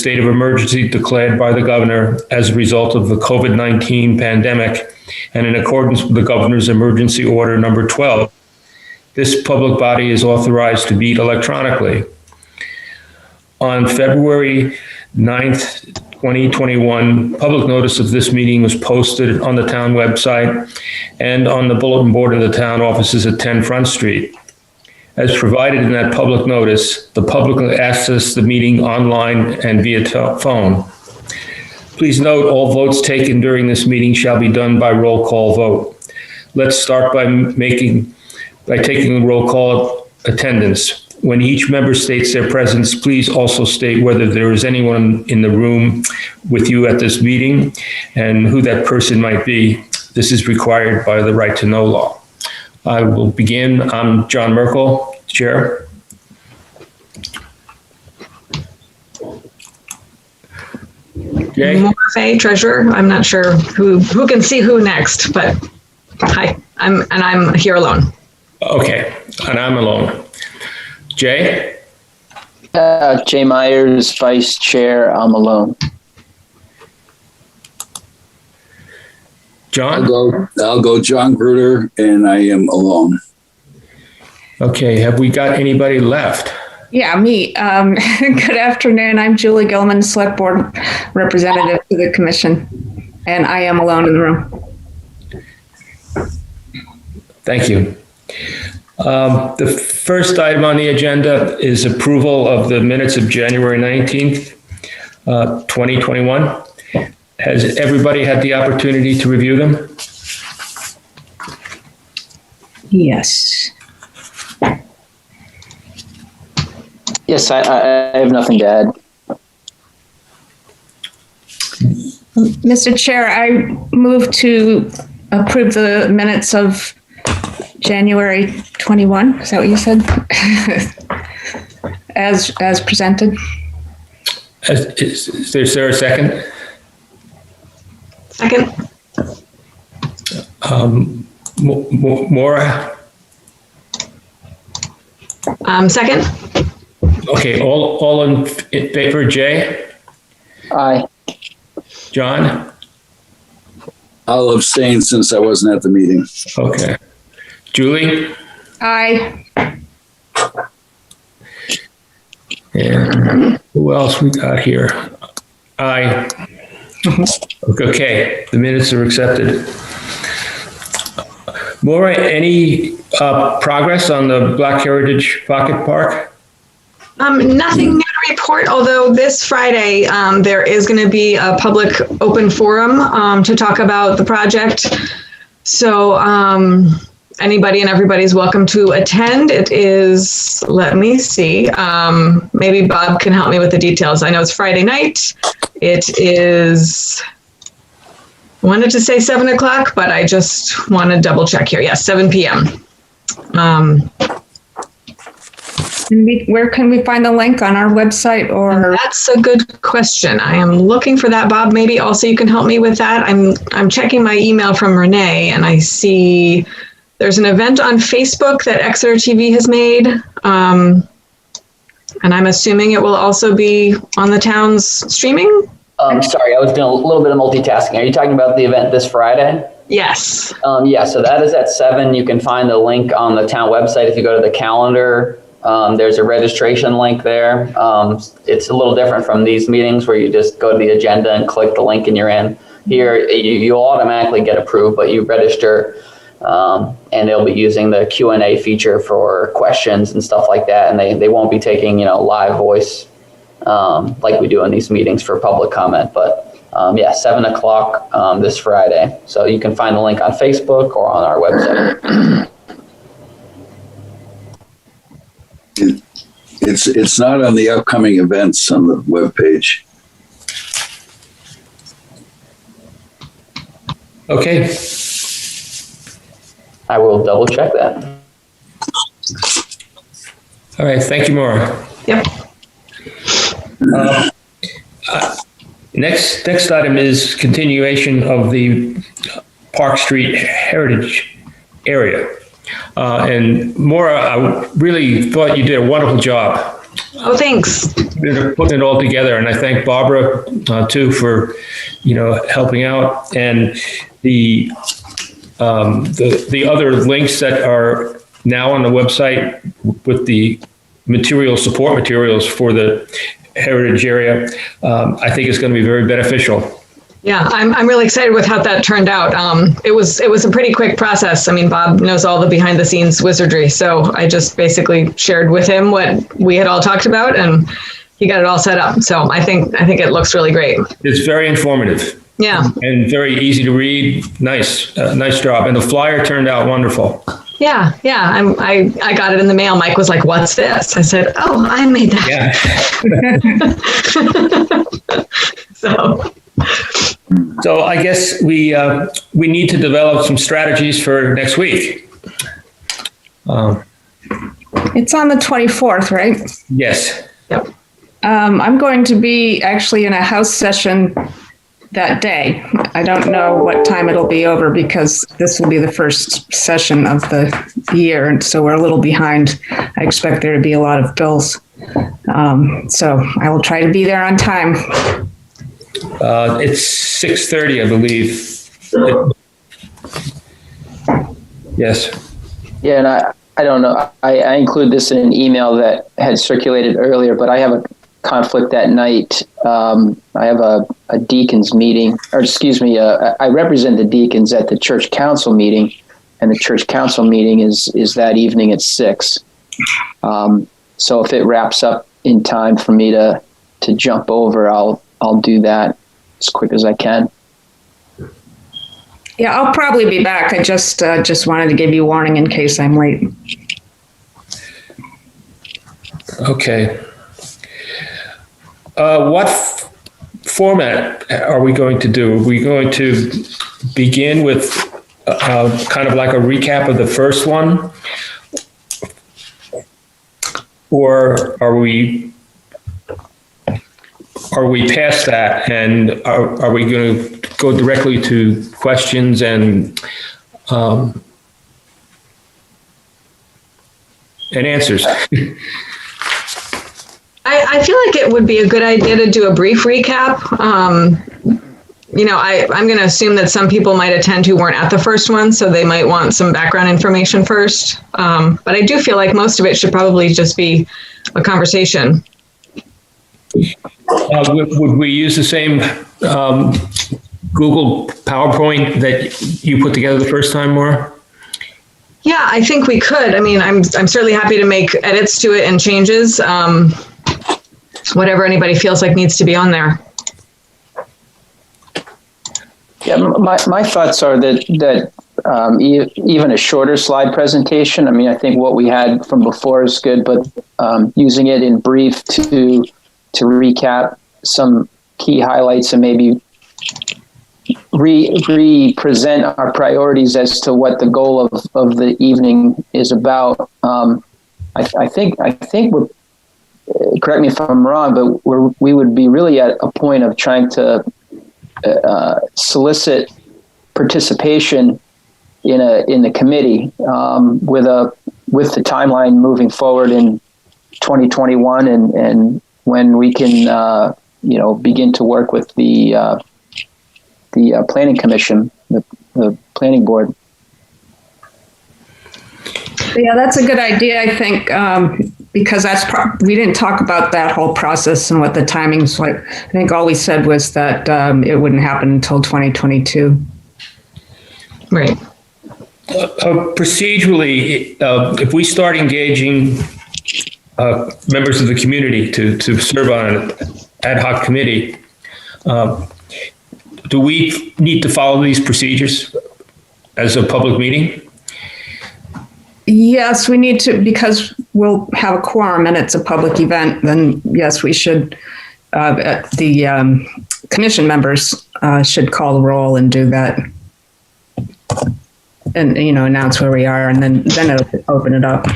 state of emergency declared by the governor as a result of the COVID-19 pandemic and in accordance with the governor's emergency order number 12. This public body is authorized to meet electronically. On February 9th, 2021, public notice of this meeting was posted on the town website and on the bulletin board of the town offices at 10 Front Street. As provided in that public notice, the public will access the meeting online and via phone. Please note all votes taken during this meeting shall be done by roll call vote. Let's start by taking a roll call attendance. When each member states their presence, please also state whether there is anyone in the room with you at this meeting and who that person might be. This is required by the right to know law. I will begin. I'm John Merkel, Chair. Jay? Morphe, Treasurer. I'm not sure who can see who next, but hi, I'm here alone. Okay, and I'm alone. Jay? Jay Myers, Vice Chair. I'm alone. John? I'll go John Gruder, and I am alone. Okay, have we got anybody left? Yeah, me. Good afternoon. I'm Julie Gilman, Select Board Representative to the Commission, and I am alone in the room. Thank you. The first item on the agenda is approval of the minutes of January 19th, 2021. Has everybody had the opportunity to review them? Yes. Yes, I have nothing to add. Mr. Chair, I move to approve the minutes of January 21. Is that what you said? as presented. Is there a second? Second. Maura? Second. Okay, all in favor, Jay? Aye. John? I'll abstain since I wasn't at the meeting. Okay. Julie? Aye. And who else we got here? Aye. Okay, the minutes are accepted. Maura, any progress on the Black Heritage Pocket Park? Nothing new to report, although this Friday there is going to be a public open forum to talk about the project. So anybody and everybody's welcome to attend. It is, let me see, maybe Bob can help me with the details. I know it's Friday night. It is, I wanted to say 7 o'clock, but I just want to double check here. Yes, 7 p.m. Where can we find the link on our website or? That's a good question. I am looking for that, Bob. Maybe also you can help me with that. I'm checking my email from Renee, and I see there's an event on Facebook that Exeter TV has made. And I'm assuming it will also be on the town's streaming. Sorry, I was doing a little bit of multitasking. Are you talking about the event this Friday? Yes. Yeah, so that is at 7. You can find the link on the town website. If you go to the calendar, there's a registration link there. It's a little different from these meetings where you just go to the agenda and click the link and you're in. Here, you automatically get approved, but you register, and they'll be using the Q&A feature for questions and stuff like that. And they won't be taking, live voice like we do in these meetings for public comment. But yeah, 7 o'clock this Friday. So you can find the link on Facebook or on our website. It's not on the upcoming events on the webpage. Okay. I will double check that. All right. Thank you, Maura. Yep. Next item is continuation of the Park Street Heritage area. And Maura, I really thought you did a wonderful job Oh, thanks. They're putting it all together, and I thank Barbara too for helping out, and the other links that are now on the website with the support materials for the heritage area, I think is going to be very beneficial. Yeah, I'm really excited with how that turned out. It was a pretty quick process. I mean, Bob knows all the behind the scenes wizardry, so I just basically shared with him what we had all talked about, and he got it all set up. So I think it looks really great. It's very informative. Yeah, and very easy to read. Nice job, and the flyer turned out wonderful. Yeah. I got it in the mail. Mike was like, "What's this?" I said, "Oh, I made that." Yeah. So I guess we need to develop some strategies for next week. It's on the 24th, right? Yes. Yep. I'm going to be actually in a house session that day. I don't know what time it'll be over because this will be the first session of the year, and so we're a little behind. I expect there to be a lot of bills. So I will try to be there on time. It's 6:30, I believe. Yes. Yeah, and I don't know. I include this in an email that had circulated earlier, but I have a conflict that night. I have a deacons meeting, or excuse me, I represent the deacons at the church council meeting, and the church council meeting is that evening at 6. So if it wraps up in time for me to jump over, I'll do that as quick as I can. Yeah, I'll probably be back. I just wanted to give you warning in case I'm late. Okay. What format are we going to do? Are we going to begin with kind of like a recap of the first one? Or are we past that, and are we going to go directly to questions and answers? I feel like it would be a good idea to do a brief recap. I'm going to assume that some people might attend who weren't at the first one, so they might want some background information first. But I do feel like most of it should probably just be a conversation. Would we use the same Google PowerPoint that you put together the first time, Maura? Yeah, I think we could. I mean, I'm certainly happy to make edits to it and changes. Whatever anybody feels like needs to be on there. Yeah, my thoughts are that even a shorter slide presentation. I mean, I think what we had from before is good, but using it in brief to recap some key highlights and maybe re-present our priorities as to what the goal of the evening is about. I think we're, correct me if I'm wrong, but we would be really at a point of trying to solicit participation in the committee with the timeline moving forward in 2021 and when we can begin to work with the planning commission, the planning board. Yeah, that's a good idea, I think, because we didn't talk about that whole process and what the timing's like. I think all we said was that it wouldn't happen until 2022. Right. Procedurally, if we start engaging members of the community to serve on an ad hoc committee, do we need to follow these procedures as a public meeting? Yes, we need to, because we'll have a quorum and it's a public event, then yes, we should, the commission members should call the roll and do that. And, announce where we are and then it'll open it up.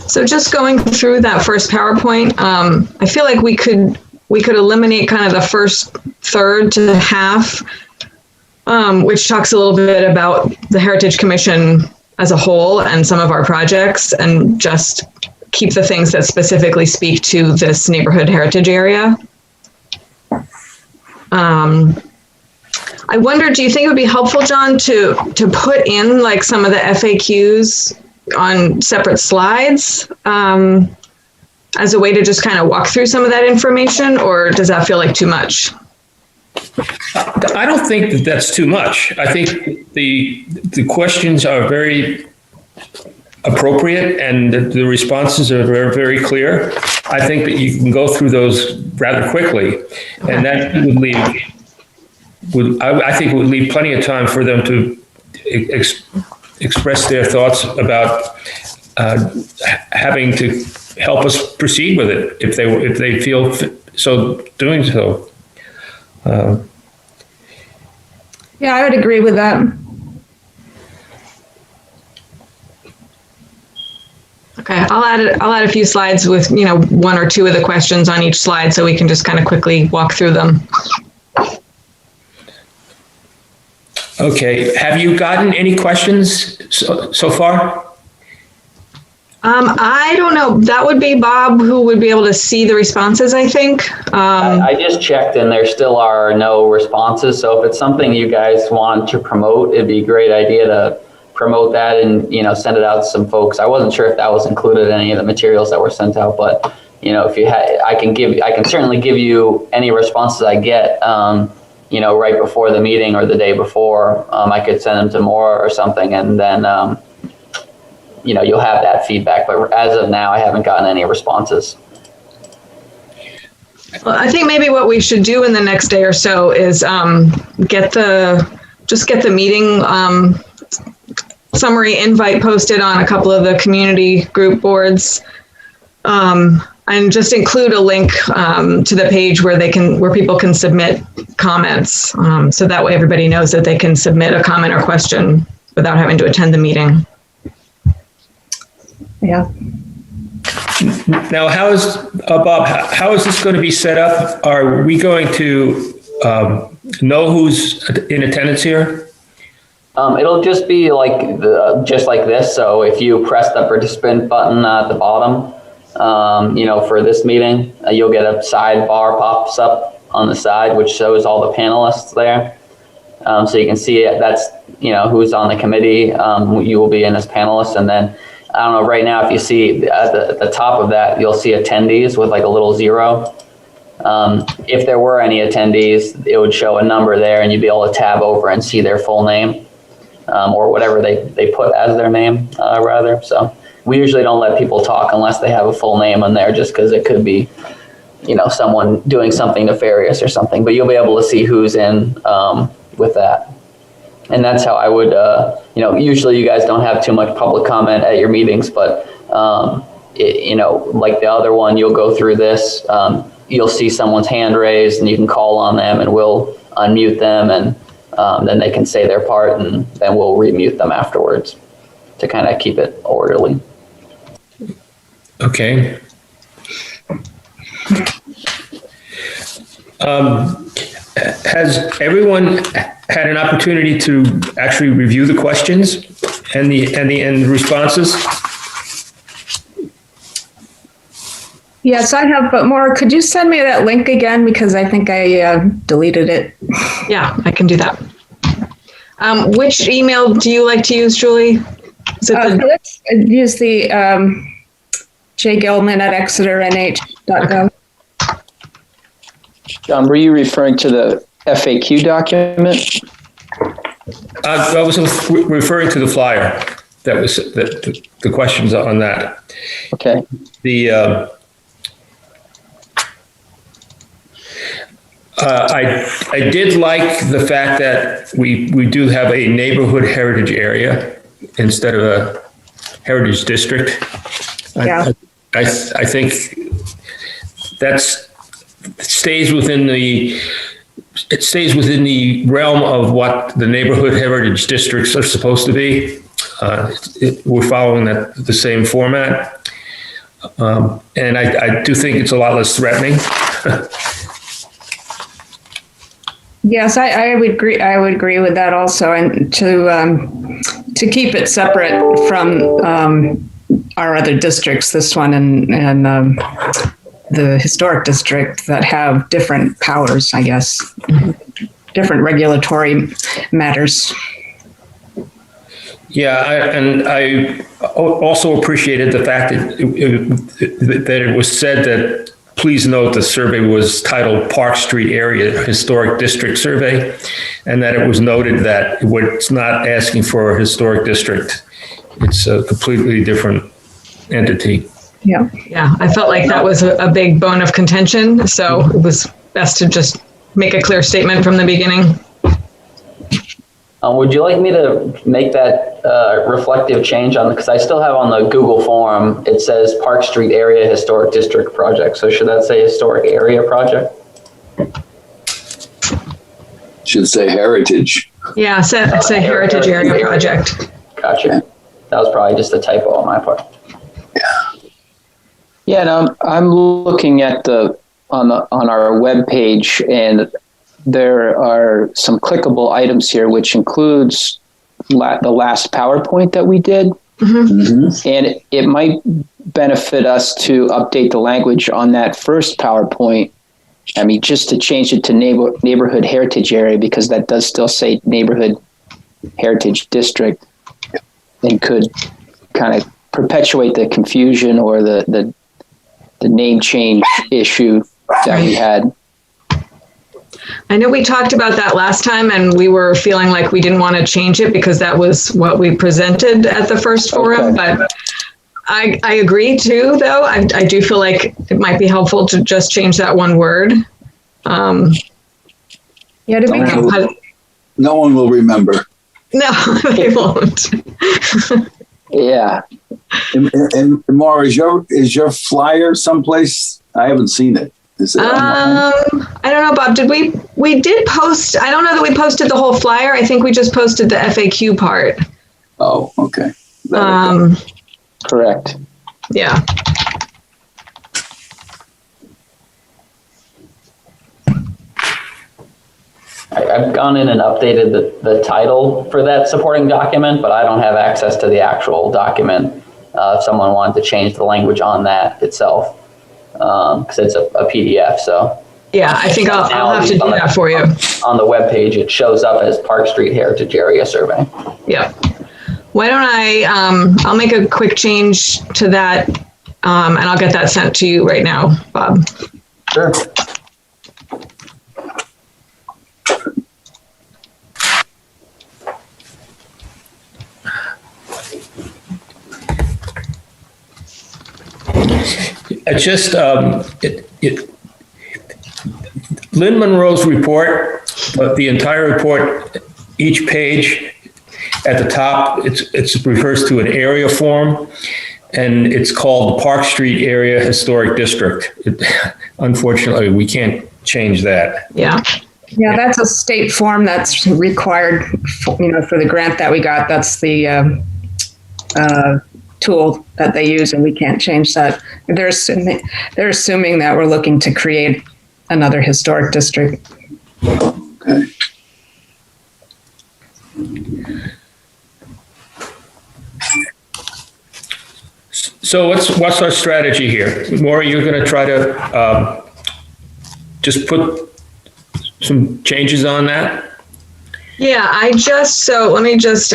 So just going through that first PowerPoint, I feel like we could eliminate kind of the first third to half, which talks a little bit about the Heritage Commission as a whole and some of our projects, and just keep the things that specifically speak to this neighborhood heritage area. I wonder, do you think it would be helpful, John, to put in like some of the FAQs on separate slides as a way to just kind of walk through some of that information, or does that feel like too much? I don't think that that's too much. I think the questions are very appropriate and the responses are very, very clear. I think that you can go through those rather quickly, and that I think would leave plenty of time for them to express their thoughts about having to help us proceed with it if they feel so doing so. Yeah, I would agree with that. Okay, I'll add a few slides with, one or two of the questions on each slide so we can just kind of quickly walk through them. Okay, have you gotten any questions so far? I don't know. That would be Bob who would be able to see the responses, I think. I just checked and there still are no responses. So if it's something you guys want to promote, it'd be a great idea to promote that and, send it out to some folks. I wasn't sure if that was included in any of the materials that were sent out, but, if you had, I can certainly give you any responses I get, right before the meeting or the day before. I could send them to Maura or something, and then, you'll have that feedback. But as of now, I haven't gotten any responses. Well, I think maybe what we should do in the next day or so is get the meeting summary invite posted on a couple of the community group boards, and just include a link to the page where people can submit comments. So that way everybody knows that they can submit a comment or question without having to attend the meeting. Yeah. Now, Bob, how is this going to be set up? Are we going to know who's in attendance here? It'll just be just like this. So if you press the participant button at the bottom, for this meeting, you'll get a sidebar pops up on the side, which shows all the panelists there. So you can see that's, who's on the committee. You will be in as panelists. And then, I don't know, right now, if you see at the top of that, you'll see attendees with like a little 0. If there were any attendees, it would show a number there and you'd be able to tab over and see their full name, or whatever they put as their name, rather. So we usually don't let people talk unless they have a full name in there, just because it could be, someone doing something nefarious or something. But you'll be able to see who's in with that. And that's how I would, usually you guys don't have too much public comment at your meetings, but, like the other one, you'll go through this, you'll see someone's hand raised and you can call on them and we'll unmute them, and then they can say their part, and then we'll remute them afterwards to kind of keep it orderly. Okay. Has everyone had an opportunity to actually review the questions and the responses? Yes, I have, but Maura, could you send me that link again? Because I think I deleted it. Yeah, I can do that. Which email do you like to use, Julie? Is it let's use the jgilman@exeternh.gov. John, were you referring to the FAQ document? I was referring to the flyer. That was the questions on that. Okay. I did like the fact that we do have a neighborhood heritage area instead of a heritage district. Yeah. I think stays within the realm of what the neighborhood heritage districts are supposed to be. We're following the same format, and I do think it's a lot less threatening. Yes, I would agree. I would agree with that also, and to keep it separate from our other districts, this one and the historic district that have different powers, I guess, different regulatory matters. Yeah, I also appreciated the fact that it was said that, please note, the survey was titled Park Street Area Historic District Survey, and that it was noted that it's not asking for a historic district. It's a completely different entity. Yeah. Yeah, I felt like that was a big bone of contention, so it was best to just make a clear statement from the beginning. Would you like me to make that reflective change on, because I still have on the Google form, it says Park Street Area Historic District Project. So should that say Historic Area Project? Should say heritage. Yeah, say Heritage Area Project. Gotcha. That was probably just a typo on my part. Yeah, and I'm looking at on our webpage, and there are some clickable items here, which includes the last PowerPoint that we did. Mm-hmm. And it might benefit us to update the language on that first PowerPoint. I mean, just to change it to neighborhood heritage area, because that does still say neighborhood heritage district, and could kind of perpetuate the confusion or the name change issue that we had. I know we talked about that last time, and we were feeling like we didn't want to change it because that was what we presented at the first forum. Okay. But I agree too, though. I do feel like it might be helpful to just change that one word. Yeah, no one will remember. No, they won't. Yeah. And Maura, is your flyer someplace? I haven't seen it. Is it I don't know, Bob. We did post? I don't know that we posted the whole flyer. I think we just posted the FAQ part. Oh, okay. Correct. Yeah. I've gone in and updated the title for that supporting document, but I don't have access to the actual document. If someone wanted to change the language on that itself, because it's a PDF. So yeah, I think I'll have to do that for you. On the webpage, it shows up as Park Street Heritage Area Survey. Yeah. Why don't I'll make a quick change to that, and I'll get that sent to you right now, Bob. Sure. It's just Lynn Monroe's report, but the entire report, each page at the top, it refers to an area form, and it's called the Park Street Area Historic District. Unfortunately, we can't change that. Yeah. Yeah, that's a state form that's required, for the grant that we got. That's the tool that they use, and we can't change that. They're assuming that we're looking to create another historic district. Okay. So what's our strategy here? Maura, you're going to try to just put some changes on that? Yeah, let me just,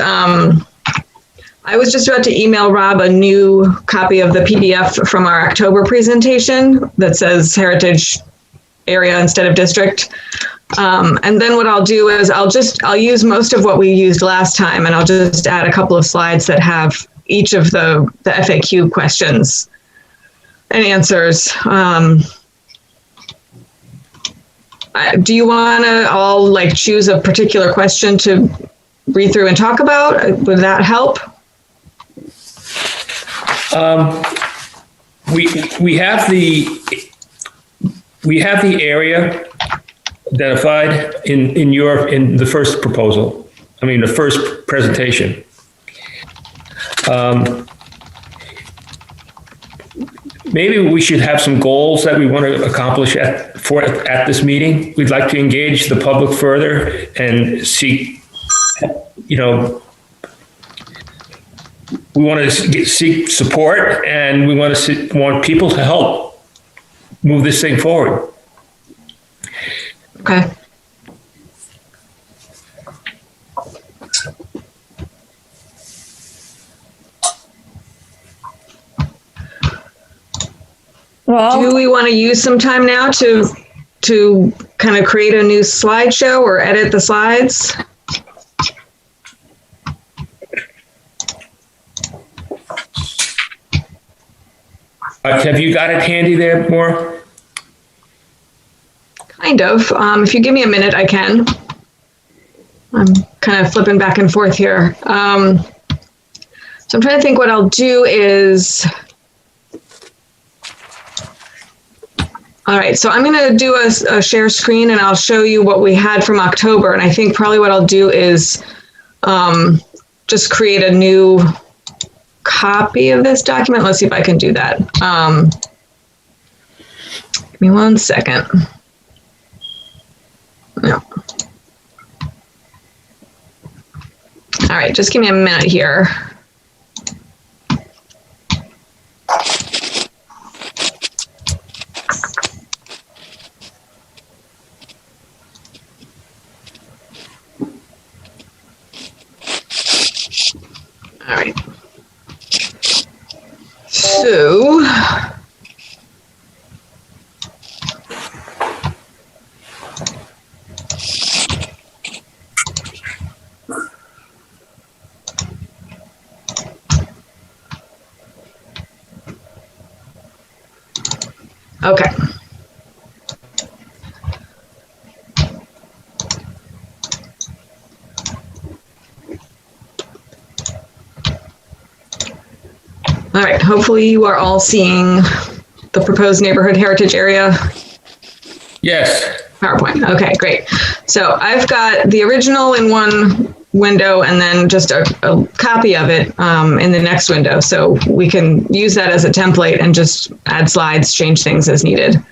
I was just about to email Rob a new copy of the PDF from our October presentation that says heritage area instead of district. And then what I'll do is I'll use most of what we used last time, and I'll just add a couple of slides that have each of the FAQ questions and answers. Do you want to all choose a particular question to read through and talk about? Would that help? We have the area identified in the first proposal. I mean, the first presentation. maybe we should have some goals that we want to accomplish at this meeting. We'd like to engage the public further and seek, we want to seek support, and we want people to help move this thing forward. Okay. Well, Do we want to use some time now to kind of create a new slideshow or edit the slides? Have you got it handy there, Maura? Kind of. If you give me a minute, I can. I'm kind of flipping back and forth here. So I'm trying to think what I'll do is... All right, so I'm going to do a share screen, and I'll show you what we had from October. And I think probably what I'll do is just create a new copy of this document. Let's see if I can do that. Give me 1 second. No. All right, just give me a minute here. All right. So, okay. All right, hopefully you are all seeing the proposed neighborhood heritage area Yes. PowerPoint. Okay, great. So I've got the original in one window and then just a copy of it in the next window. So we can use that as a template and just add slides, change things as needed.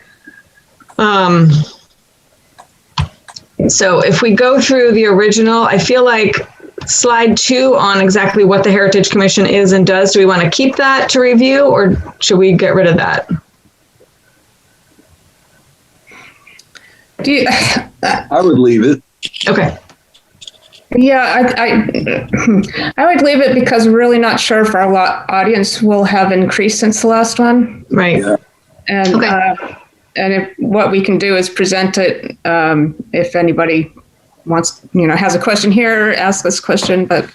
So if we go through the original, I feel like slide 2 on exactly what the Heritage Commission is and does, do we want to keep that to review, or should we get rid of that? I would leave it. Okay. yeah, I would leave it because we're really not sure if our audience will have increased since the last one. Right. Yeah. And Okay. And if what we can do is present it, if anybody wants, has a question here, ask this question, but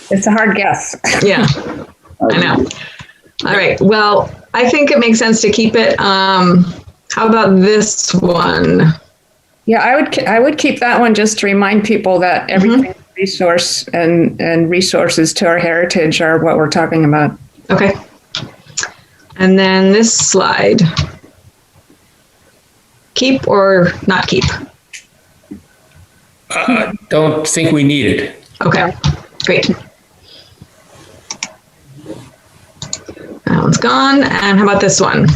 it's a hard guess. Yeah, I know. All right. Well, I think it makes sense to keep it. How about this one? Yeah, I would keep that one just to remind people that everything resource and resources to our heritage are what we're talking about. Okay. And then this slide. Keep or not keep? Don't think we need it. Okay, great. That one's gone. And how about this one?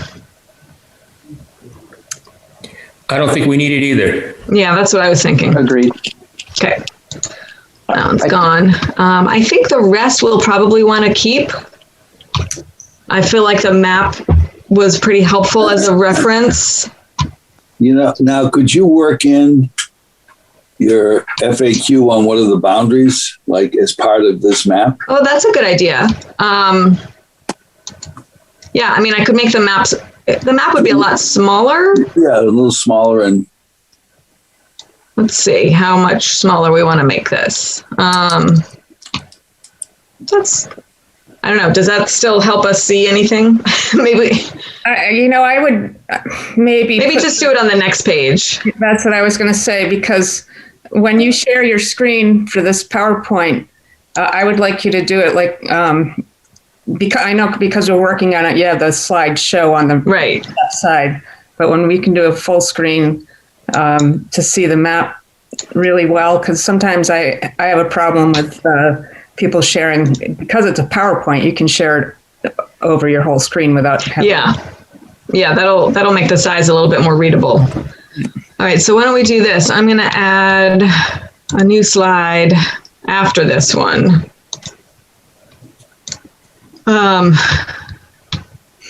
I don't think we need it either. Yeah, that's what I was thinking. Agreed. Okay. That one's gone. I think the rest we'll probably want to keep. I feel like the map was pretty helpful as a reference. Now could you work in your FAQ on what are the boundaries, like as part of this map? Oh, that's a good idea. Yeah, I mean, I could make the map would be a lot smaller. Yeah, a little smaller, and Let's see how much smaller we want to make this. I don't know. Does that still help us see anything? Maybe. I would maybe Just do it on the next page. That's what I was going to say, because when you share your screen for this PowerPoint, I would like you to do it like, because we're working on it, the slide show on the Right. left side. But when we can do a full screen to see the map really well, because sometimes I have a problem with people sharing, because it's a PowerPoint, you can share it over your whole screen without having. Yeah, that'll make the size a little bit more readable. All right, so why don't we do this? I'm going to add a new slide after this one.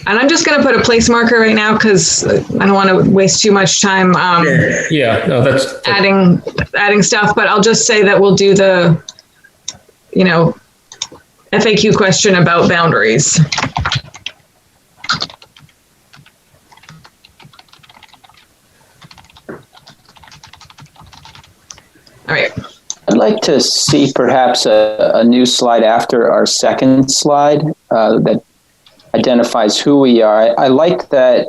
And I'm just going to put a place marker right now because I don't want to waste too much time that's adding stuff, but I'll just say that we'll do the, FAQ question about boundaries. All right. I'd like to see perhaps a new slide after our second slide that identifies who we are. I like that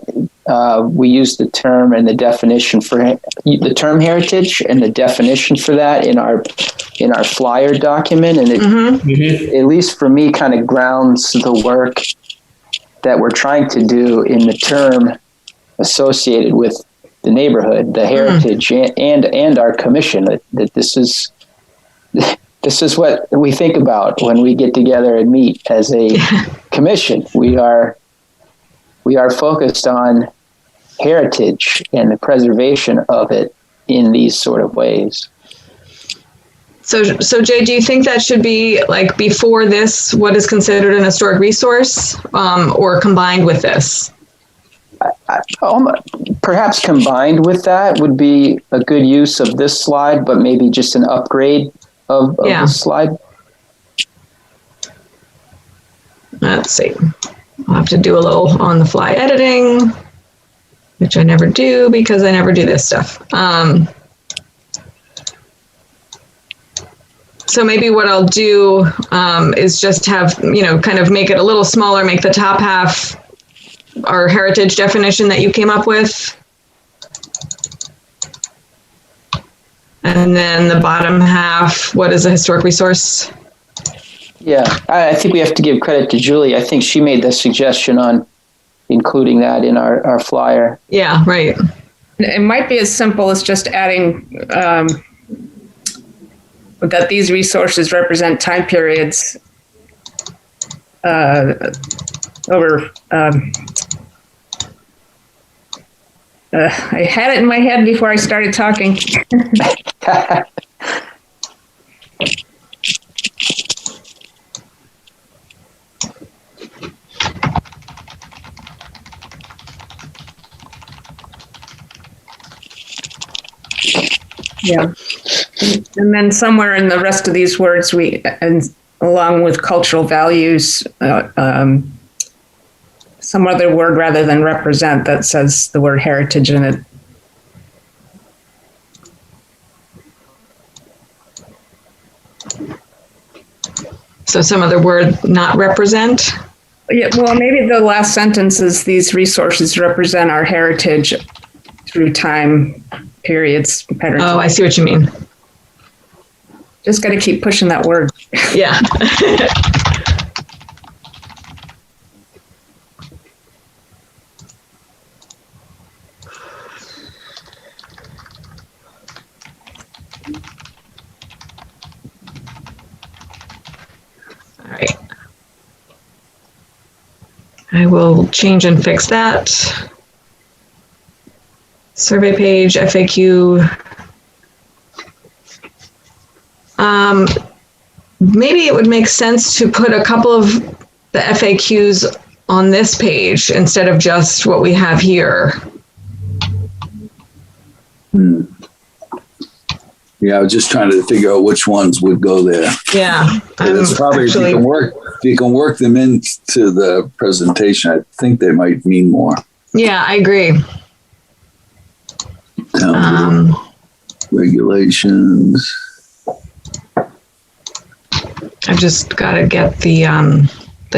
we use the term and the definition for the term heritage and the definition for that in our flyer document, and it, at least for me, kind of grounds the work that we're trying to do in the term associated with the neighborhood, the heritage, and our commission. That this is what we think about when we get together and meet as a commission. We are focused on heritage and the preservation of it in these sort of ways. So Jay, do you think that should be like before this, what is considered an historic resource, or combined with this? Perhaps combined with that would be a good use of this slide, but maybe just an upgrade of the slide. Let's see. I'll have to do a little on the fly editing, which I never do because I never do this stuff. So maybe what I'll do is just have, kind of make it a little smaller, make the top half our heritage definition that you came up with. And then the bottom half, what is a historic resource? Yeah, I think we have to give credit to Julie. I think she made the suggestion on including that in our flyer. Yeah, right. It might be as simple as just adding that these resources represent time periods over. I had it in my head before I started talking. Yeah. And then somewhere in the rest of these words, along with cultural values, some other word rather than represent that says the word heritage in it. So some other word, not represent? Yeah, well, maybe the last sentence is these resources represent our heritage through time periods. Patterns. Oh, I see what you mean. Just got to keep pushing that word. Yeah. All right. I will change and fix that. Survey page, FAQ. Maybe it would make sense to put a couple of the FAQs on this page instead of just what we have here. Yeah, I was just trying to figure out which ones would go there. Yeah. It's probably actually, if you can work them into the presentation, I think they might mean more. Yeah, I agree. Regulations. I've just got to get the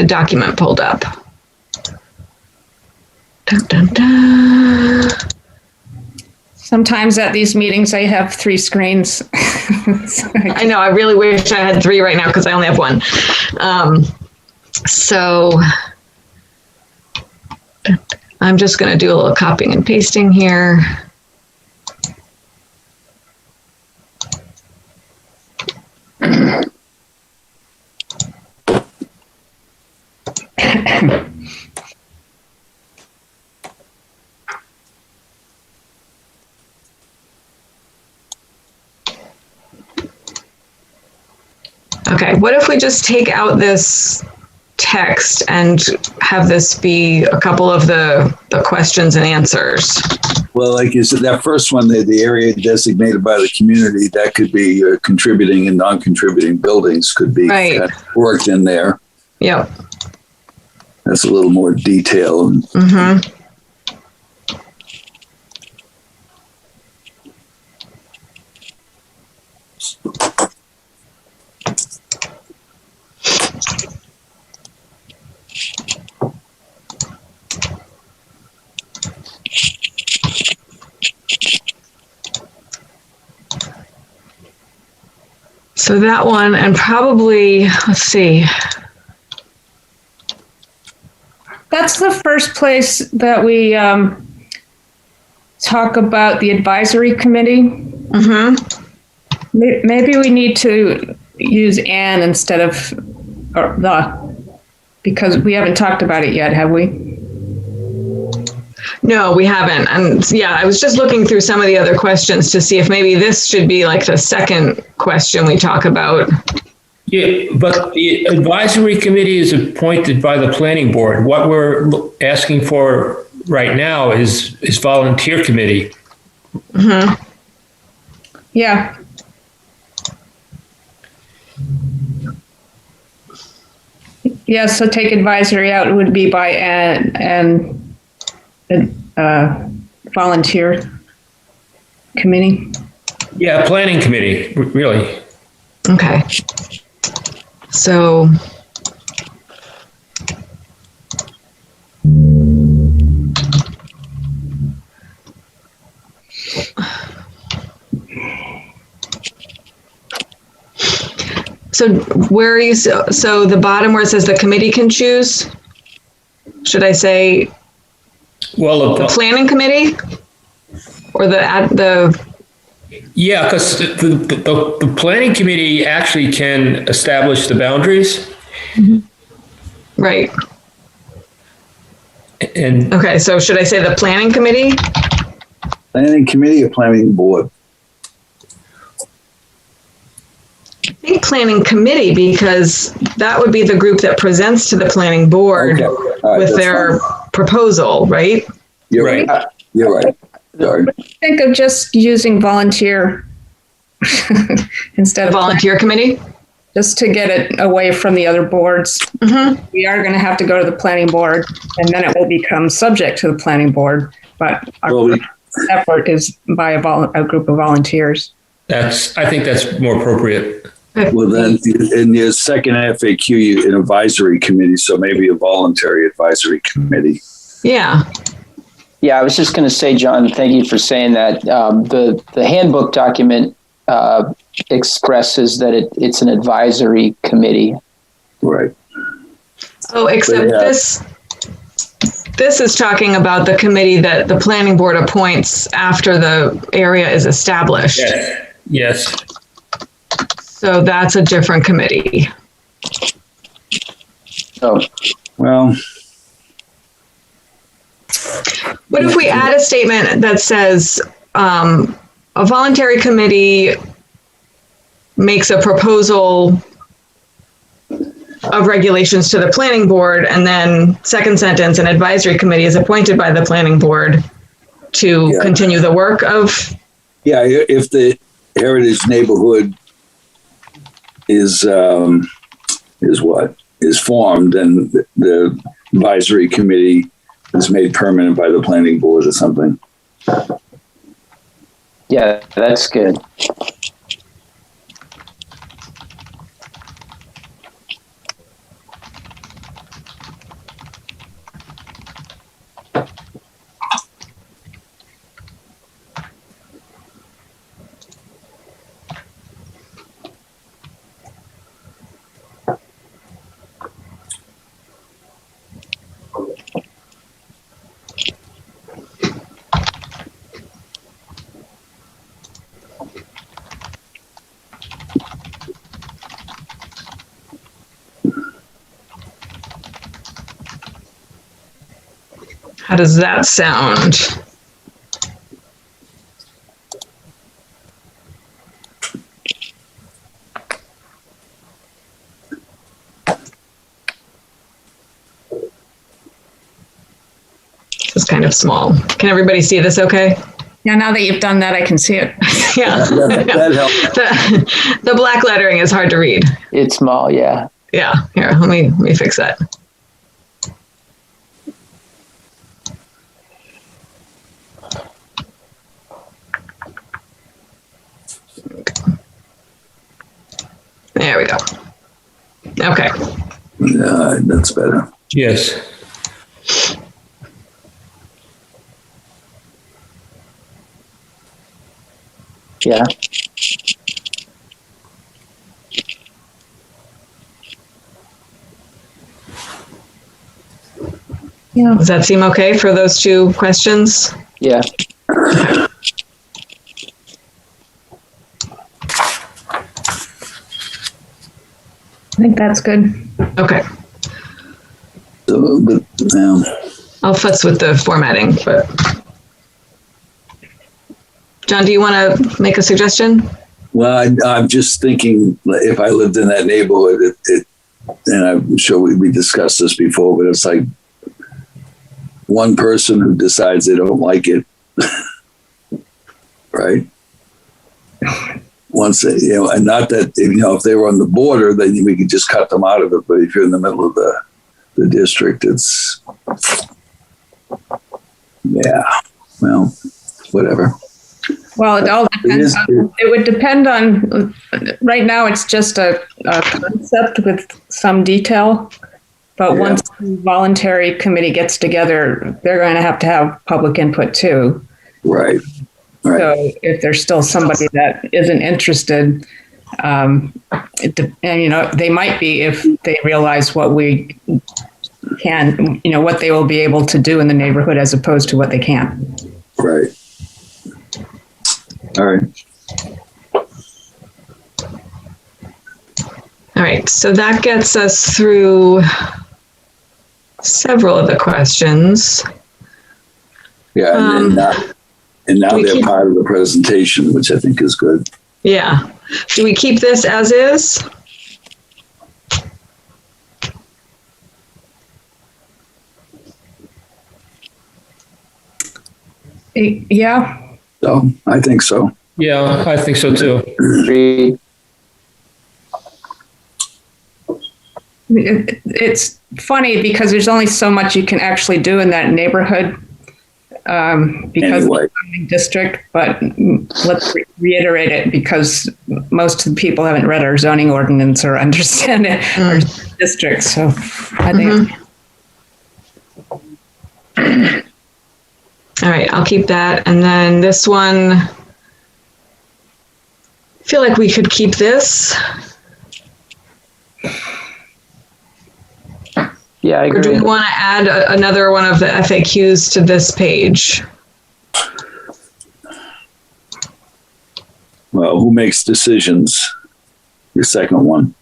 document pulled up. Dun, dun, dun. Sometimes at these meetings, I have 3 screens. I know. I really wish I had 3 right now because I only have 1. So I'm just going to do a little copying and pasting here. Okay, what if we just take out this text and have this be a couple of the questions and answers? Well, like you said, that first one, the area designated by the community, that could be contributing and non-contributing buildings could be Right. kind of worked in there. Yep. That's a little more detail. Mm-hmm. So that one, and probably, let's see. That's the first place that we talk about the advisory committee. Mm-hmm. Maybe we need to use "and" instead of or "the," because we haven't talked about it yet, have we? No, we haven't. And yeah, I was just looking through some of the other questions to see if maybe this should be like the second question we talk about. Yeah, but the advisory committee is appointed by the planning board. What we're asking for right now is volunteer committee. Mm-hmm. Yeah. Yeah, so take advisory out, it would be by and volunteer committee. Yeah, planning committee, really. Okay. So where are you, so the bottom where it says the committee can choose, should I say Well, the planning committee or the yeah, because the planning committee actually can establish the boundaries. right? And Okay, so should I say the planning committee? Planning committee or planning board? I think planning committee, because that would be the group that presents to the planning board Okay. All right, with that's their fine. proposal, right? You're Right. right. You're right. Sorry. Think of just using volunteer instead of Volunteer committee? just to get it away from the other boards. Mm-hmm. We are going to have to go to the planning board, and then it will become subject to the planning board. But our Well, effort is by a group of volunteers. I think that's more appropriate. Well, then in your second FAQ, an advisory committee, so maybe a voluntary advisory committee. Yeah. Yeah, I was just going to say, John, thank you for saying that. The handbook document expresses that it's an advisory committee. Right. Oh, except Yeah. this is talking about the committee that the planning board appoints after the area is established. Yes. Yes. So that's a different committee. So, Well, What if we add a statement that says a voluntary committee makes a proposal of regulations to the planning board, and then second sentence, an advisory committee is appointed by the planning board to Yeah. continue the work of. yeah, if the heritage neighborhood is formed, and the advisory committee is made permanent by the planning board or something. yeah, that's good. How does that sound? It's kind of small. Can everybody see this okay? Yeah, now that you've done that, I can see it. Yeah. That helps. The black lettering is hard to read. It's small, yeah. Yeah, here, let me fix that. There we go. Okay. That's better. Yes. Yeah. Yeah. Does that seem okay for those two questions? Yeah. I think that's good. Okay. So, but, I'll futz with the formatting, but. John, do you want to make a suggestion? well, I'm just thinking if I lived in that neighborhood, and I'm sure we discussed this before, but it's like one person who decides they don't like it, right? Once, and not that, if they were on the border, then we could just cut them out of it. But if you're in the middle of the district, it's, yeah, well, whatever. Well, it all depends. It would depend on, right now it's just a concept with some detail. But Yeah. once the voluntary committee gets together, they're going to have public input too. Right. So if there's still somebody that isn't interested, and they might be if they realize what we can, what they will be able to do in the neighborhood as opposed to what they can't. Right. All right. All right, so that gets us through several of the questions. Yeah, and now do we they're keep- part of the presentation, which I think is good. Yeah. Do we keep this as is? Yeah. So I think so. Yeah, I think so too. Agreed. It's funny because there's only so much you can actually do in that neighborhood because Anyway. of the zoning district. But let's reiterate it because most of the people haven't read our zoning ordinance or understand it, our district. So I think. All right, I'll keep that. And then this one, I feel like we could keep this. Yeah, I Or do agree. we want to add another one of the FAQs to this page? Well, who makes decisions? The second one,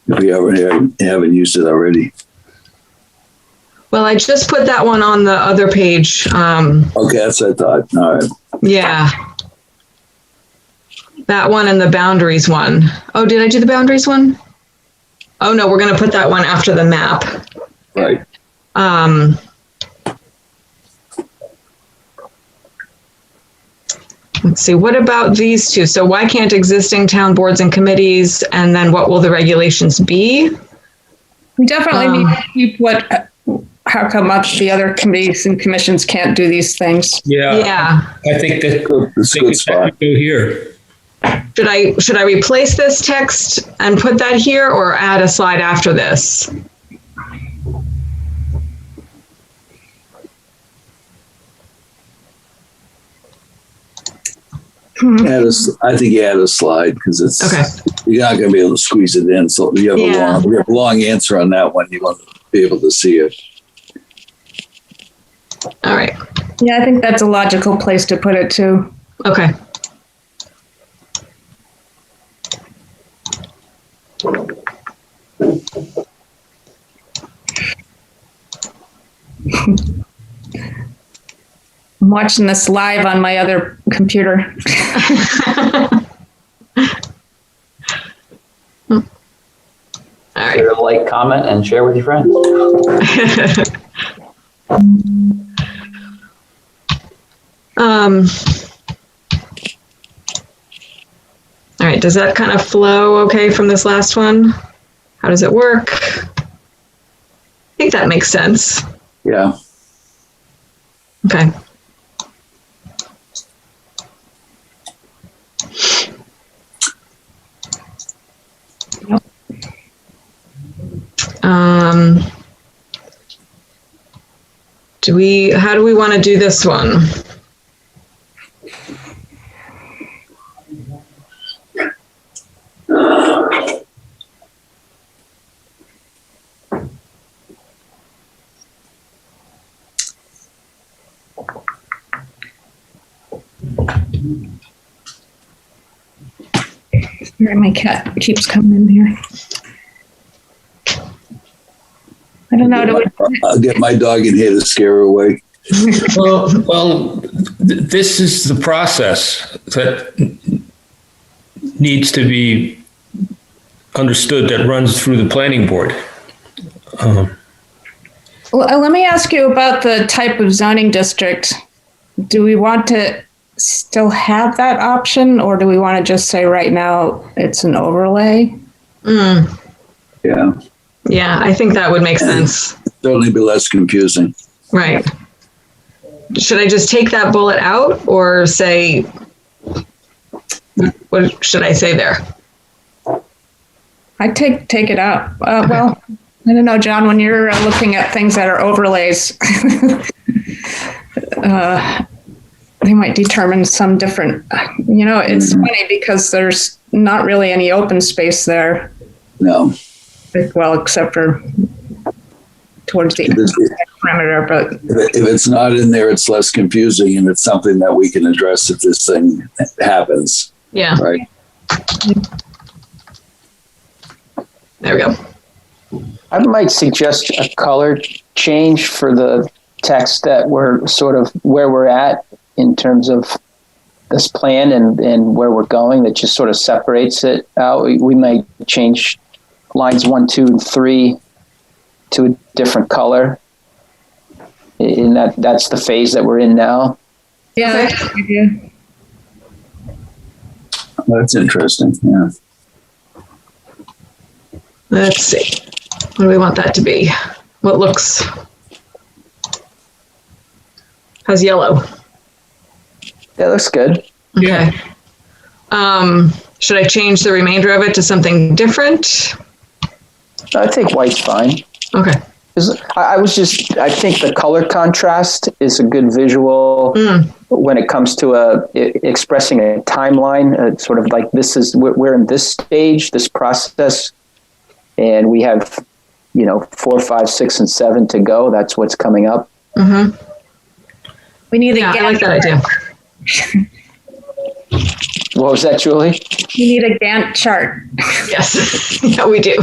if we haven't used it already. Well, I just put that one on the other page. Okay, that's what I thought. All right. Yeah. That one and the boundaries one. Oh, did I do the boundaries one? Oh, no, we're going to put that one after the map. Right. Let's see, what about these two? So why can't existing town boards and committees, and then what will the regulations be? We definitely need to keep how come much the other committees and commissions can't do these things. Yeah, Yeah. I think that It's a good spot. do here. Should I replace this text and put that here or add a slide after this? I think you add a slide because it's Okay. you're not going to be able to squeeze it in. So you have a long answer on that one. You want to be able to see it. All right. Yeah, I think that's a logical place to put it too. Okay. I'm watching this live on my other computer. All right. Share, like, comment, and share with your friends. All right, does that kind of flow okay from this last one? How does it work? I think that makes sense. Yeah. Okay. How do we want to do this one? Sorry, my cat keeps coming in here. I don't know. I'll get my dog in here to scare her away. This is the process that needs to be understood that runs through the planning board. Well, let me ask you about the type of zoning district. Do we want to still have that option, or do we want to just say right now it's an overlay? Yeah. Yeah, I think that would make sense. Certainly be less confusing. Right. Should I just take that bullet out or say, what should I say there? I take it out. Well, I don't know, John, when you're looking at things that are overlays, they might determine some different, it's funny because there's not really any open space there. No. Well, except for towards the perimeter, but if it's not in there, it's less confusing, and it's something that we can address if this thing happens. Yeah. Right. There we go. I might suggest a color change for the text that we're sort of where we're at in terms of this plan and where we're going, that just sort of separates it out. We might change lines 1, 2, and 3 to a different color. In that's the phase that we're in now. yeah, Okay. that's a good idea. That's interesting. Yeah. Let's see. What do we want that to be? What looks? How's yellow? That looks good. Okay. Should I change the remainder of it to something different? I think white's fine. Okay. I think the color contrast is a good visual when it comes to expressing a timeline, sort of like we're in this stage, this process, and we have, 4, 5, 6, and 7 to go. That's what's coming up. Mm-hmm. We need a Yeah, I Gantt like that idea. What was that, Julie? We need a Gantt chart. Yes. Yeah, we do.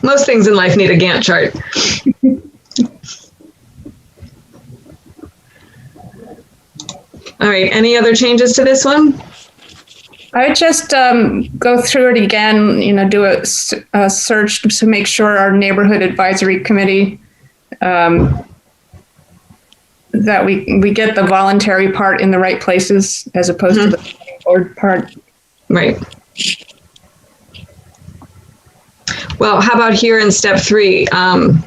Most things in life need a Gantt chart. All right. Any other changes to this one? I would just go through it again, do a search to make sure our neighborhood advisory committee, that we get the voluntary part in the right places as opposed to the planning board part. Right. Well, how about here in step 3,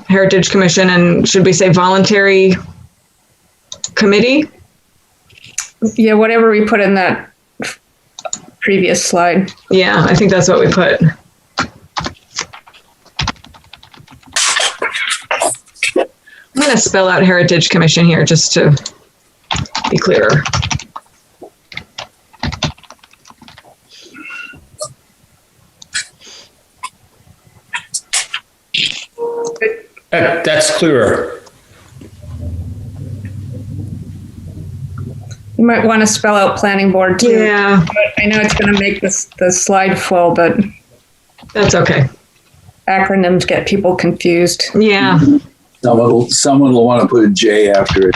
Heritage Commission, and should we say voluntary committee? Yeah, whatever we put in that previous slide. Yeah, I think that's what we put. I'm going to spell out Heritage Commission here just to be clearer. That's clearer. You might want to spell out planning board too. Yeah, But I know it's going to make the slide full, but that's okay. acronyms get people confused. Yeah. Someone will want to put a J after it.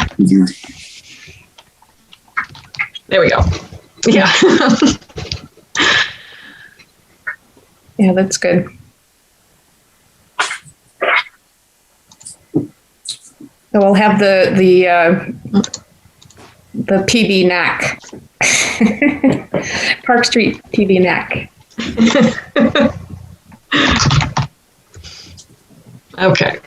There we go. Yeah. Yeah, that's good. So we'll have the PB NAC. Park Street PB NAC. Okay.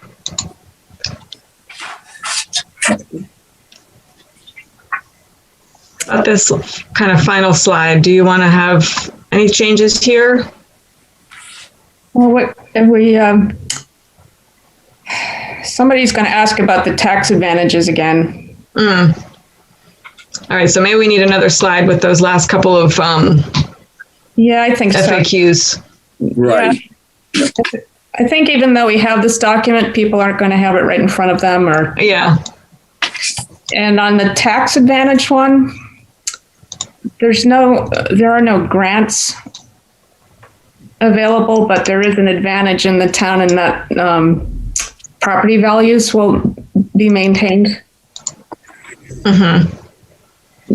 About this kind of final slide, do you want to have any changes here? Well, what if we? Somebody's going to ask about the tax advantages again. All right, so maybe we need another slide with those last couple of Yeah, I think FAQs. So. Right. Yeah. I think even though we have this document, people aren't going to have it right in front of them, or Yeah. And on the tax advantage one, there are no grants available, but there is an advantage in the town in that property values will be maintained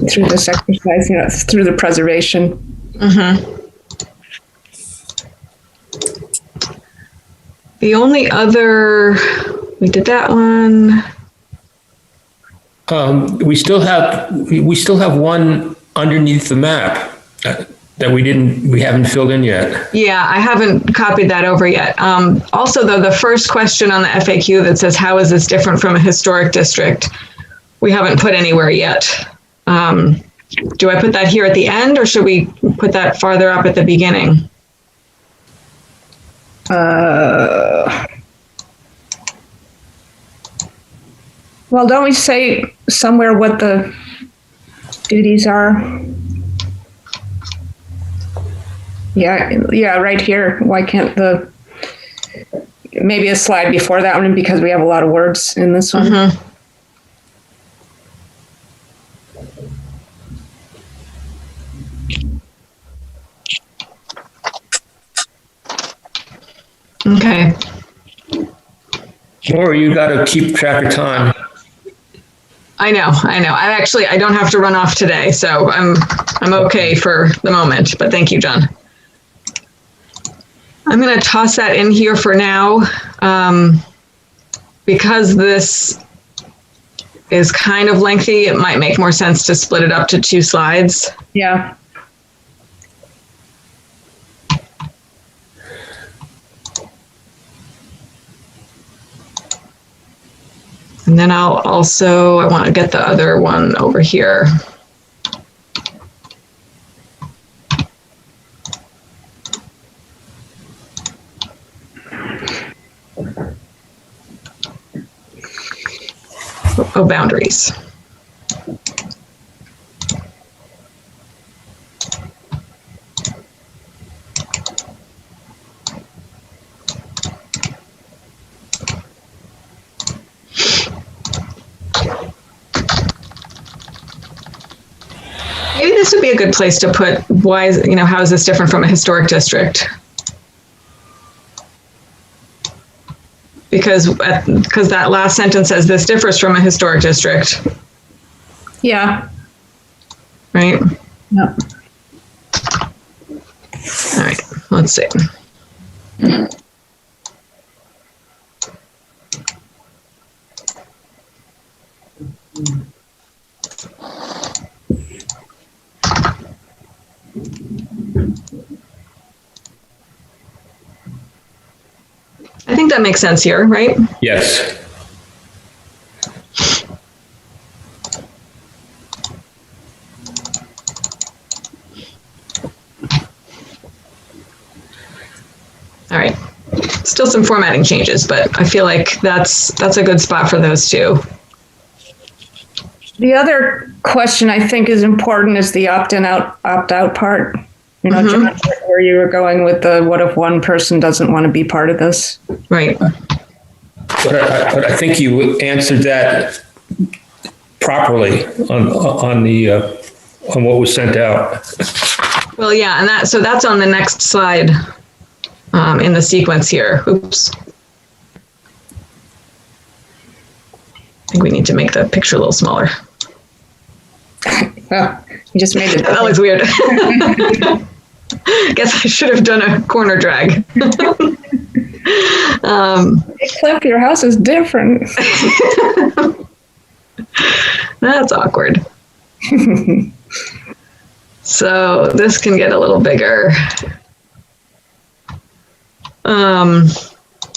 through this exercise, through the preservation. The only other, we did that one. We still have one underneath the map that we haven't filled in yet. Yeah, I haven't copied that over yet. Also, though, the first question on the FAQ that says, how is this different from a historic district? We haven't put anywhere yet. Do I put that here at the end, or should we put that farther up at the beginning? Well, don't we say somewhere what the duties are? Yeah, right here. Why can't maybe a slide before that one, because we have a lot of words in this one. Okay. Laura, you got to keep track of time. I know. I don't have to run off today, so I'm okay for the moment, but thank you, John. I'm going to toss that in here for now, because this is kind of lengthy. It might make more sense to split it up to 2 slides. Yeah. And then I want to get the other one over here. Oh, boundaries. Maybe this would be a good place to put how is this different from a historic district? Because that last sentence says this differs from a historic district. Yeah. Right? Yep. All right, let's see. I think that makes sense here, right? Yes. All right. Still some formatting changes, but I feel like that's a good spot for those two. The other question I think is important is the opt-in, opt-out part. John, where you were going with the what if one person doesn't want to be part of this? Right. But I think you answered that properly on what was sent out. Well, yeah, and that's on the next slide in the sequence here. Oops. think we need to make the picture a little smaller. Well, you just made it. That looks weird. Guess I should have done a corner drag. Cliff, your house is different. That's awkward. So this can get a little bigger.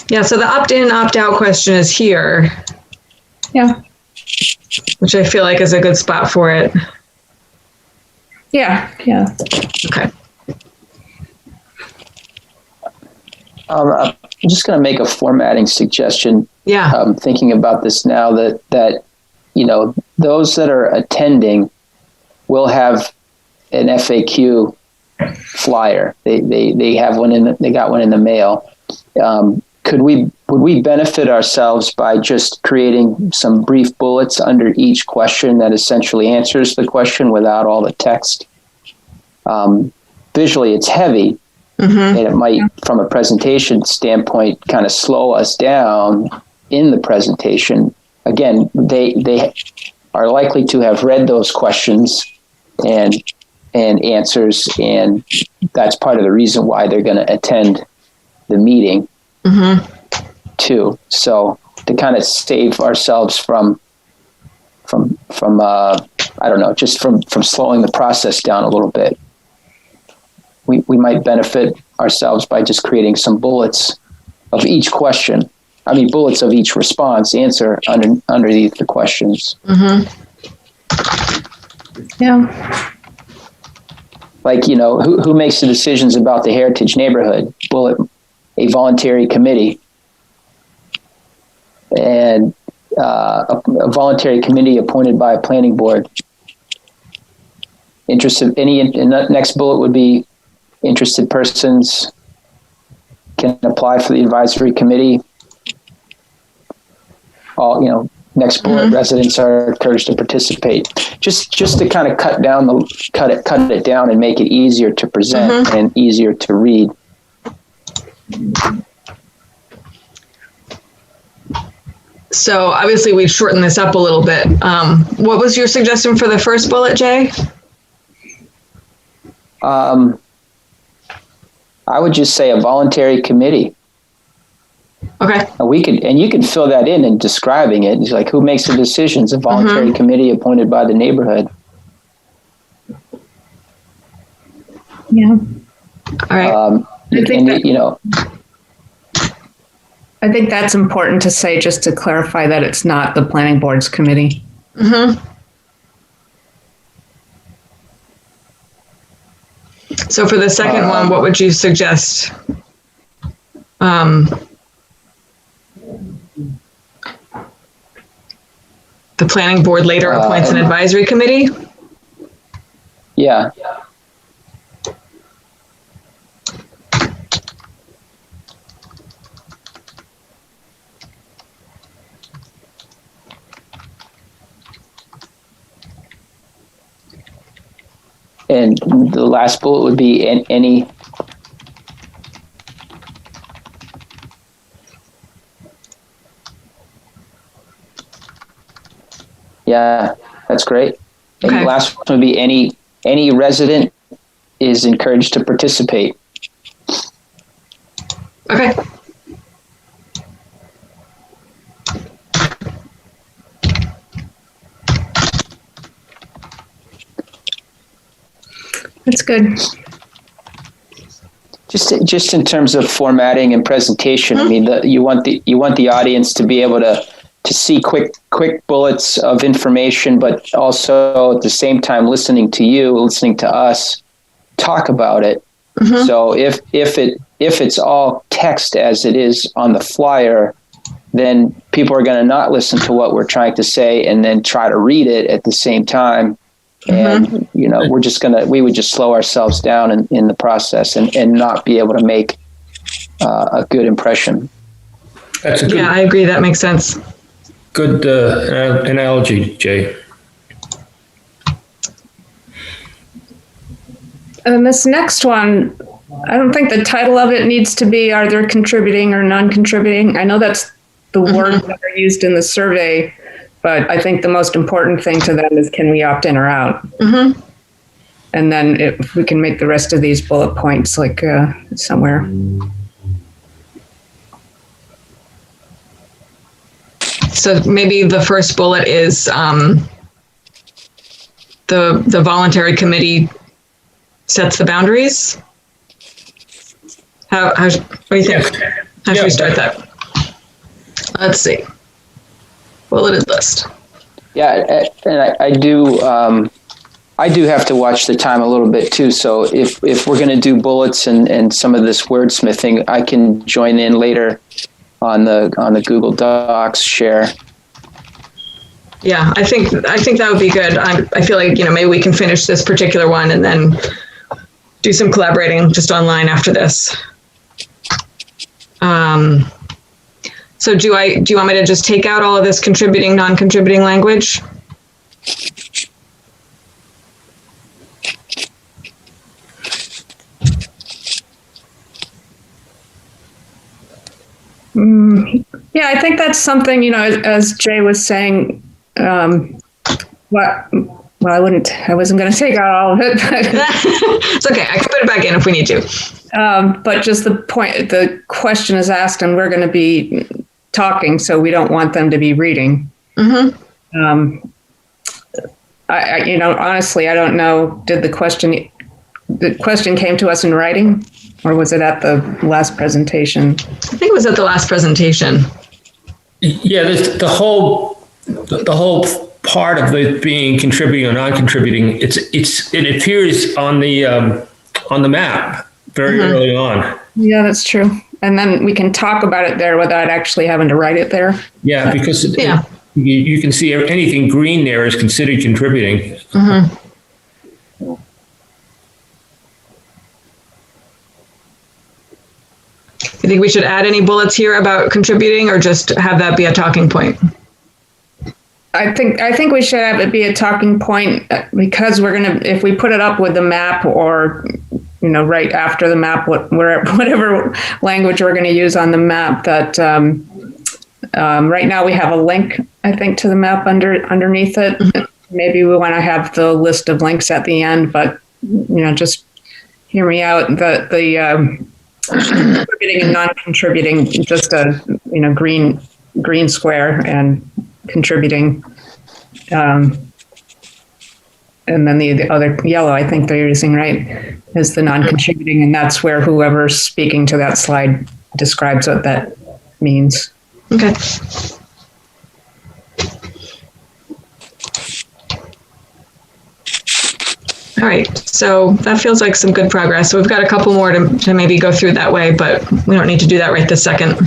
Yeah, so the opt-in, opt-out question is here. Yeah. Which I feel like is a good spot for it. Yeah. Okay. I'm just going to make a formatting suggestion. Yeah. Thinking about this now, that those that are attending will have an FAQ flyer. They have one they got one in the mail. Would we benefit ourselves by just creating some brief bullets under each question that essentially answers the question without all the text? Visually, it's heavy, and it might, from a presentation standpoint, kind of slow us down in the presentation. Again, they are likely to have read those questions and answers, and that's part of the reason why they're going to attend the meeting too. So to kind of save ourselves from I don't know, just from slowing the process down a little bit, we might benefit ourselves by just creating some bullets of each question. I mean, bullets of each answer underneath the questions. Yeah. Like, who makes the decisions about the heritage neighborhood? Bullet, a voluntary committee. And a voluntary committee appointed by a planning board. Interested, and the next bullet would be interested persons can apply for the advisory committee. All, next bullet, residents are encouraged to participate. Just to kind of cut it down and make it easier to present and easier to read. So obviously we've shortened this up a little bit. What was your suggestion for the first bullet, Jay? I would just say a voluntary committee. Okay. You can fill that in describing it. It's like, who makes the decisions? A voluntary committee appointed by the neighborhood. Yeah. All right. I think that's important to say, just to clarify that it's not the planning board's committee. So for the second one, what would you suggest? The planning board later appoints an advisory committee? Yeah. And the last bullet would be any. Yeah, that's great. And the last one would be any resident is encouraged to participate. Okay. That's good. Just in terms of formatting and presentation, I mean, you want the audience to be able to see quick bullets of information, but also at the same time listening to us talk about it. So if it's all text as it is on the flyer, then people are going to not listen to what we're trying to say and then try to read it at the same time. And, we would just slow ourselves down in the process and not be able to make a good impression. That's a good, I agree. That makes sense. good analogy, Jay. And this next one, I don't think the title of it needs to be, are there contributing or non-contributing? I know that's the words that are used in the survey, But I think the most important thing to them is, can we opt in or out? Mm-hmm. And then if we can make the rest of these bullet points like somewhere. So maybe the first bullet is the voluntary committee sets the boundaries. What do you think? How should we start that? Let's see. Bulleted list. Yeah, and I do. I do have to watch the time a little bit too. So if we're going to do bullets and some of this wordsmithing, I can join in later on the Google Docs share. Yeah, I think that would be good. I feel like, maybe we can finish this particular one and then do some collaborating just online after this. So do you want me to just take out all of this contributing, non-contributing language? Yeah, I think that's something, as Jay was saying, I wasn't going to take out all of it. But it's okay. I can put it back in if we need to. But just the question is asked and we're going to be talking, so we don't want them to be reading. Mm-hmm. Honestly, I don't know. Did the question came to us in writing, or was it at the last presentation? I think it was at the last presentation. Yeah, the whole part of it being contributing or non-contributing, it appears on the map very early on. Yeah, that's true. And then we can talk about it there without actually having to write it there. Yeah, because you can see anything green there is considered contributing. Mm-hmm. You think we should add any bullets here about contributing, or just have that be a talking point? I think we should have it be a talking point, because if we put it up with the map, or right after the map, whatever language we're going to use on the map, that right now we have a link, I think, to the map underneath it. Maybe we want to have the list of links at the end, but just hear me out. The contributing and non-contributing, just a green square, and contributing, and then the other yellow, I think they're using, right, is the non-contributing, and that's where whoever's speaking to that slide describes what that means. Okay. All right, so that feels like some good progress. So we've got a couple more to maybe go through that way, but we don't need to do that right this second.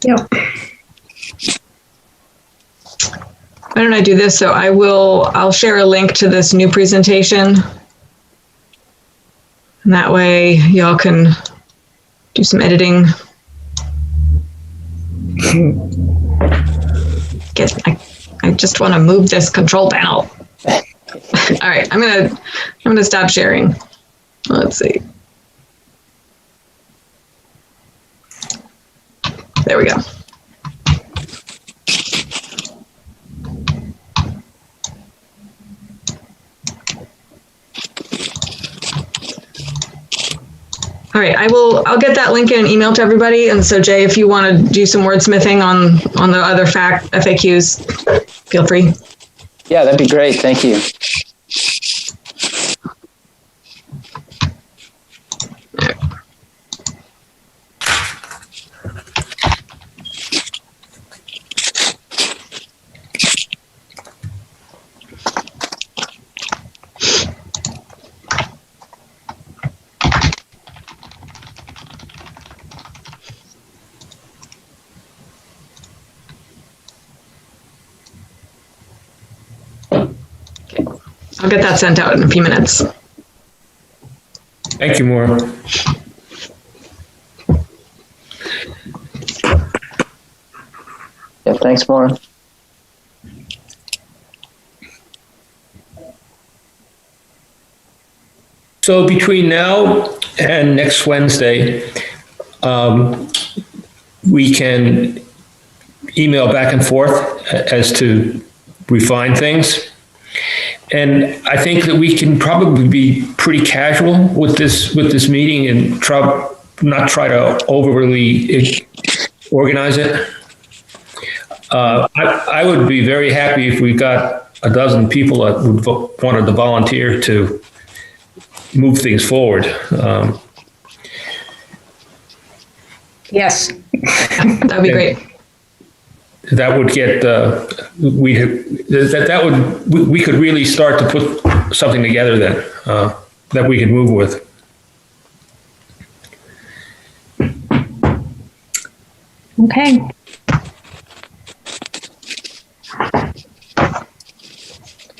Yep. Why don't I do this? So I'll share a link to this new presentation. And that way y'all can do some editing. I just want to move this control panel. All right, I'm gonna stop sharing. Let's see. There we go. All right, I'll get that link in an email to everybody. And so Jay, if you want to do some wordsmithing on the other FAQs, feel free. Yeah, that'd be great. Thank you. I'll get that sent out in a few minutes. Thank you, Maura. Yeah, thanks, Maura. So between now And next Wednesday, we can email back and forth as to refine things. And I think that we can probably be pretty casual with this meeting and not try to overly organize it. I would be very happy if we got a dozen people that wanted to volunteer to move things forward. Yes. That'd be great. That would get we could really start to put something together then that we could move with. Okay.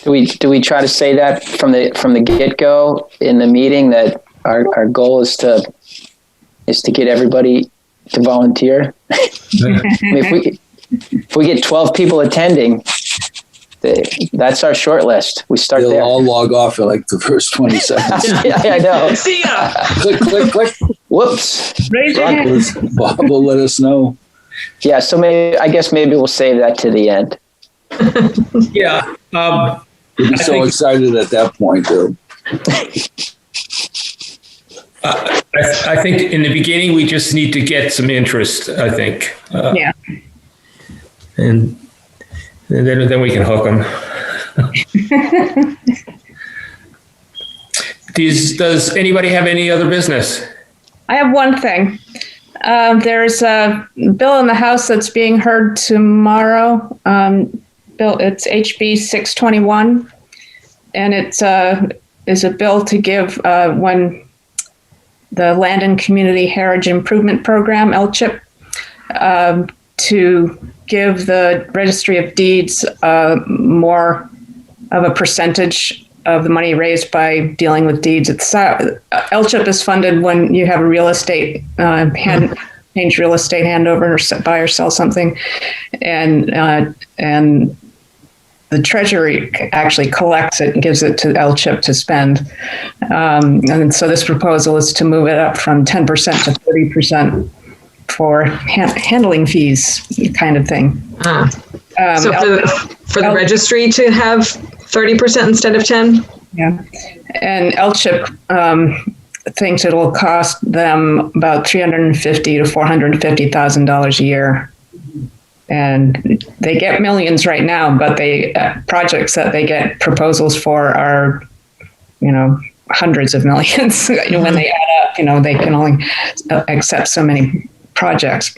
Do we try to say that from the get-go in the meeting, that our goal is to get everybody to volunteer? I mean, if we get 12 people attending, that's our short list. We start They'll there. all log off in like the first 20 seconds. Yeah, I know. See ya. Click, click, click. Whoops. Raise your hand. Bob will let us know. Yeah, so maybe we'll save that to the end. Yeah. We'll be so excited at that point, though. I think in the beginning we just need to get some interest. I think. Yeah. And then we can hook them. Does anybody have any other business? I have one thing. There's a bill in the House that's being heard tomorrow. It's HB 621, and it's a bill to give when the Land and Community Heritage Improvement Program, LCHIP, to give the Registry of Deeds more of a percentage of the money raised by dealing with deeds. LCHIP is funded when you have a real estate change real estate handover or buy or sell something, and the Treasury actually collects it and gives it to LCHIP to spend. And so this proposal is to move it up from 10% to 30% for handling fees, kind of thing. So for the registry to have 30% instead of 10? Yeah. And LCHIP thinks it'll cost them about $350,000 to $450,000 a year. And they get millions right now, but projects that they get proposals for are, hundreds of millions. When they add up, they can only accept so many projects.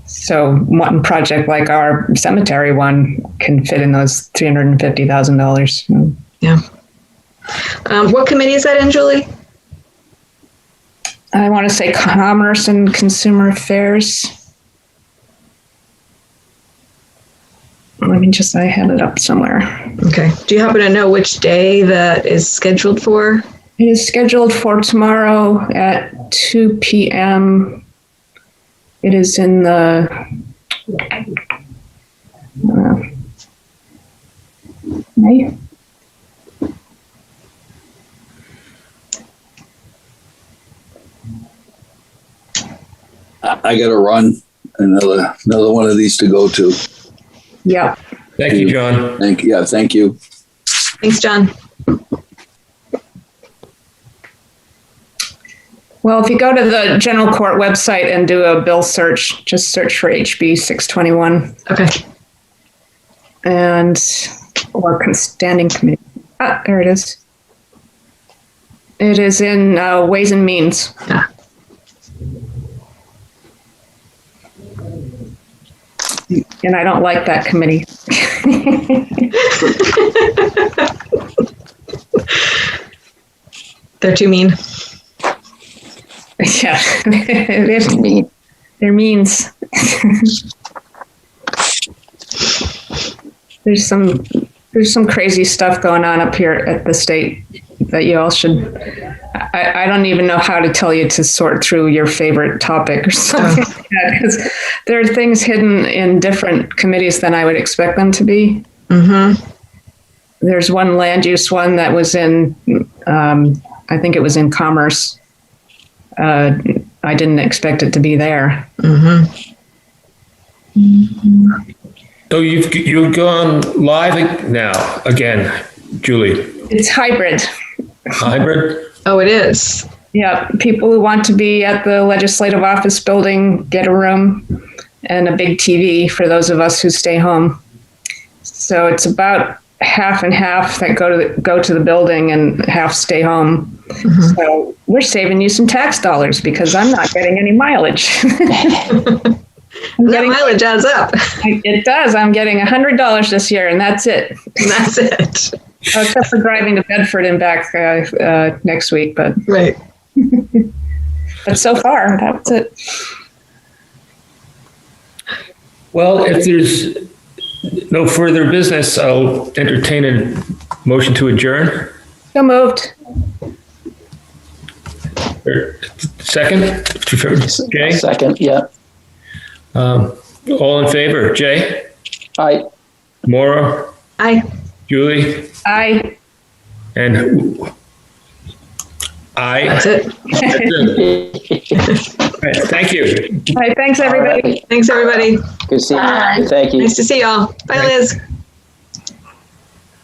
So one project like our cemetery one can fit in those $350,000. Yeah. What committee is that in, Julie? I want to say Commerce and Consumer Affairs. I have it up somewhere. Okay. Do you happen to know which day that is scheduled for? It is scheduled for tomorrow at 2 p.m. It is in the May. I got to run. Another one of these to go to. Yeah. Thank you, John. Thank you. Thanks, John. Well, if you go to the general court website and do a bill search, just search for HB 621. Okay. And or standing committee. There it is. It is in Ways and Means. Ah. And I don't like that committee. They're too mean. Yeah, they're means. There's some crazy stuff going on up here at the state that you all should. I don't even know how to tell you to sort through your favorite topic or something like that, because there are things hidden in different committees than I would expect them to be. Mm-hmm. There's one land use one that was in, I think it was in Commerce, I didn't expect it to be there. So you've gone live now again, Julie. It's hybrid. Hybrid? Oh, it is. Yeah, people who want to be at the legislative office building get a room and a big TV for those of us who stay home. So it's about half and half that go to the building and half stay home. So we're saving you some tax dollars because I'm not getting any mileage. That mileage adds up. It does. I'm getting $100 this year, and that's it. That's it. Except for driving to Bedford and back next week, but Right. but so far that was it. Well, if there's no further business, I'll entertain a motion to adjourn. So moved. Second? Jay? Second, yeah. All in favor? Jay? Aye. Maura? Aye. Julie? Aye. And I. That's it. All right, thank you. All right, thanks everybody. All right. Thanks, everybody. Good seeing you. Thank you. Nice to see y'all. Bye, Liz.